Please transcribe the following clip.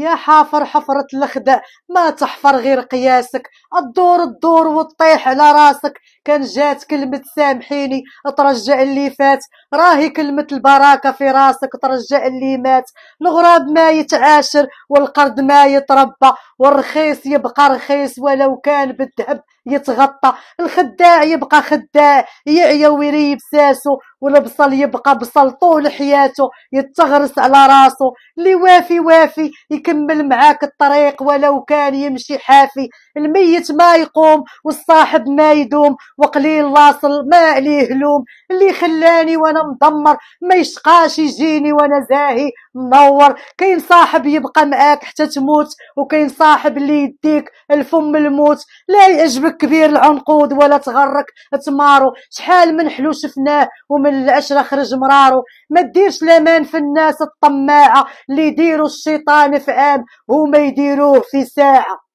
يا حافر حفرة الخدع ما تحفر غير قياسك، الدور وتطيح على راسك. كان جات كلمة سامحيني ترجع اللي فات، راهي كلمة البركة في راسك ترجع اللي مات. الغراب ما يتعاشر والقرد ما يتربى، والرخيص يبقى رخيص ولو كان بالذهب يتغطى. الخداع يبقى خداع يعيا ويريب ساسو، والبصل يبقى بصل طول حياته يتغرس على راسه. اللي وافي وافي يكمل معاك الطريق ولو كان يمشي حافي. الميت ما يقوم والصاحب ما يدوم، وقليل لاصل ما عليه لوم. اللي خلاني وانا مدمر ما يشقاش يجيني وانا زاهي منور. كاين صاحب يبقى معاك حتى تموت، وكاين صاحب اللي يديك الفم الموت. لا يعجبك كبير العنقود ولا تغرك تمارو، شحال من حلو شفناه ومن العشرة خرج مرارو. ما ديرش لامان في الناس الطماعة اللي يديروا الشيطان في عام هما يديروه في ساعة.